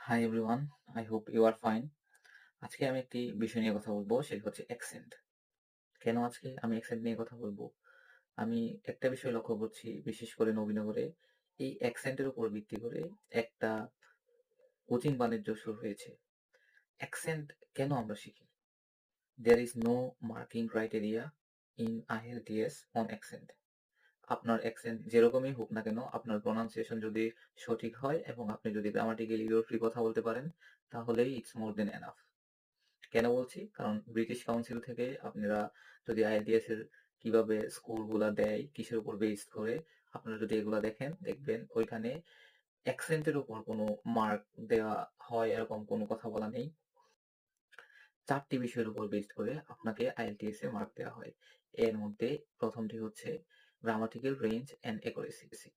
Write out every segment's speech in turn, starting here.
High everyone, I hope you are fine. আজকে আমি একটি বিষয় নিয়ে কথা বলবো, সেটি হচ্ছে অ্যাকসেন্ট। কেন আজকে আমি অ্যাকসেন্ট নিয়ে কথা বলবো? আমি একটা বিষয় লক্ষ্য করছি, বিশেষ করে নবীনগরে এই অ্যাকসেন্টের উপর ভিত্তি করে একটা কোচিং বাণিজ্য শুরু হয়েছে। অ্যাকসেন্ট কেন আমরা শিখি? There is no marking criteria in IELTS on accent. আপনার অ্যাকসেন্ট যেরকমই হোক না কেন, আপনার প্রনাউন্সিয়েশন যদি সঠিক হয় এবং আপনি যদি গ্রামাটিক্যালি ইউরোপি কথা বলতে পারেন, তাহলেই ইটস মোর দেন এনাফ। কেন বলছি? কারণ ব্রিটিশ কাউন্সিল থেকে আপনারা যদি IELTS এর কিভাবে স্কোরগুলা দেয়, কিসের উপর বেসড করে, আপনারা যদি এগুলা দেখেন, দেখবেন ওইখানে অ্যাকসেন্টের উপর কোনো মার্ক দেওয়া হয় এরকম কোনো কথা বলা নেই। ৪ টি বিষয়ের উপর বেসড করে আপনাকে IELTS এ মার্ক দেওয়া হয়। এর মধ্যে ১ম টি হচ্ছে grammatical range and accuracy.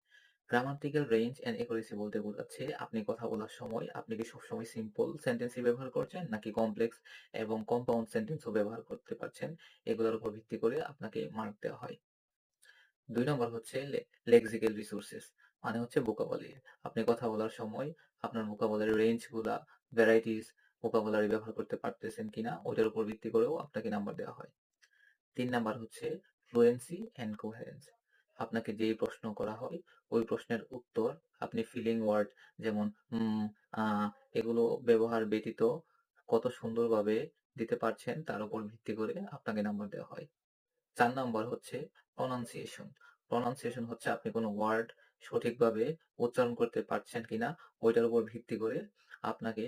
Grammatical range and accuracy বলতে বোঝাচ্ছে আপনি কথা বলার সময় আপনি কি সবসময় সিম্পল সেন্টেন্সই ব্যবহার করছেন নাকি কমপ্লেক্স এবং কম্পাউন্ড সেন্টেন্সও ব্যবহার করতে পারছেন। এগুলোর উপর ভিত্তি করে আপনাকে মার্ক দেওয়া হয়। ২ নম্বর হচ্ছে লেক্সিক্যাল রিসোর্সেস, মানে হচ্ছে ভোকাবুলারি। আপনি কথা বলার সময় আপনার ভোকাবুলারি রেঞ্জগুলা, ভ্যারাইটিস ভোকাবুলারি ব্যবহার করতে পারতেছেন কিনা ওইটার উপর ভিত্তি করেও আপনাকে নাম্বার দেওয়া হয়। ৩ নাম্বার হচ্ছে ফ্লুয়েন্সি অ্যান্ড কোহেরেন্স। আপনাকে যেই প্রশ্ন করা হয় ওই প্রশ্নের উত্তর আপনি ফিলিং ওয়ার্ড যেমন আ এগুলো ব্যবহার ব্যতীত কত সুন্দরভাবে দিতে পারছেন তার উপর ভিত্তি করে আপনাকে নাম্বার দেওয়া হয়। ৪ নাম্বার হচ্ছে প্রনাউন্সিয়েশন। প্রনাউন্সিয়েশন হচ্ছে আপনি কোনো ওয়ার্ড সঠিকভাবে উচ্চারণ করতে পারছেন কিনা ওইটার উপর ভিত্তি করে আপনাকে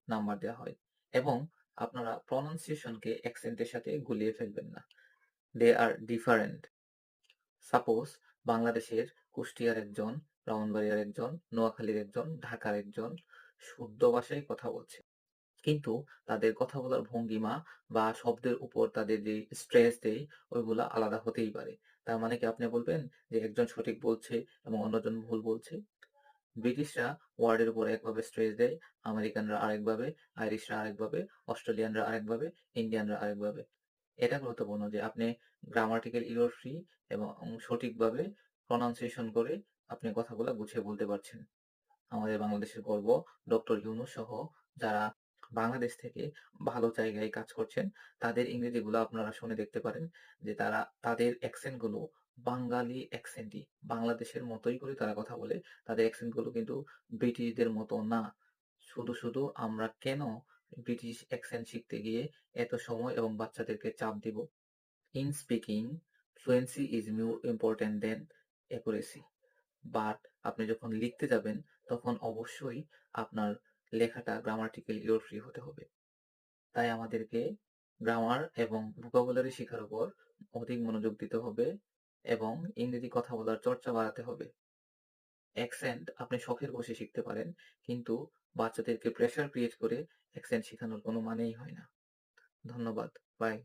নাম্বার দেওয়া হয়। এবং আপনারা প্রনাউন্সিয়েশনকে অ্যাকসেন্টের সাথে গুলিয়ে ফেলবেন না। দে আর ডিফারেন্ট। সাপোজ বাংলাদেশের কুষ্টিয়ার একজন, ব্রাহ্মণবাড়িয়ার একজন, নোয়াখালীর একজন, ঢাকার একজন শুদ্ধ ভাষায় কথা বলছে। কিন্তু তাদের কথা বলার ভঙ্গিমা বা শব্দের উপর তাদের যে স্ট্রেস দেয় ওইগুলা আলাদা হতেই পারে। তার মানে কি আপনি বলবেন যে একজন সঠিক বলছে এবং অন্যজন ভুল বলছে? ব্রিটিশরা ওয়ার্ডের উপর একভাবে স্ট্রেস দেয়, আমেরিকানরা আরেকভাবে, আইরিশরা আরেকভাবে, অস্ট্রেলিয়ানরা আরেকভাবে, ইন্ডিয়ানরা আরেকভাবে। এটা গুরুত্বপূর্ণ যে আপনি গ্রামাটিক্যাল এরর ফ্রি এবং সঠিকভাবে প্রনাউন্সিয়েশন করে আপনি কথাগুলা গুছিয়ে বলতে পারছেন। আমাদের বাংলাদেশের গর্ব ডক্টর ইউনূস সহ যারা বাংলাদেশ থেকে ভালো জায়গায় কাজ করছেন, তাদের ইংরেজিগুলো আপনারা শুনে দেখতে পারেন যে তারা তাদের অ্যাকসেন্ট গুলো বাঙালি অ্যাকসেন্টই। বাংলাদেশের মতোই করে তারা কথা বলে। তাদের অ্যাকসেন্ট গুলো কিন্তু ব্রিটিশদের মতো না। শুধু আমরা কেন ব্রিটিশ অ্যাকসেন্ট শিখতে গিয়ে এত সময় এবং বাচ্চাদেরকে চাপ দিব? In speaking, fluency is more important than accuracy. But আপনি যখন লিখতে যাবেন তখন অবশ্যই আপনার লেখাটা গ্রামাটিক্যাল এরর ফ্রি হতে হবে। তাই আমাদেরকে গ্রামার এবং ভোকাবুলারি শেখার উপর অধিক মনোযোগ দিতে হবে এবং ইংরেজি কথা বলার চর্চা বাড়াতে হবে। অ্যাকসেন্ট আপনি শখের বশে শিখতে পারেন, কিন্তু বাচ্চাদেরকে প্রেশার ক্রিয়েট করে অ্যাকসেন্ট শেখানোর কোনো মানেই হয় না। ধন্যবাদ। বাই।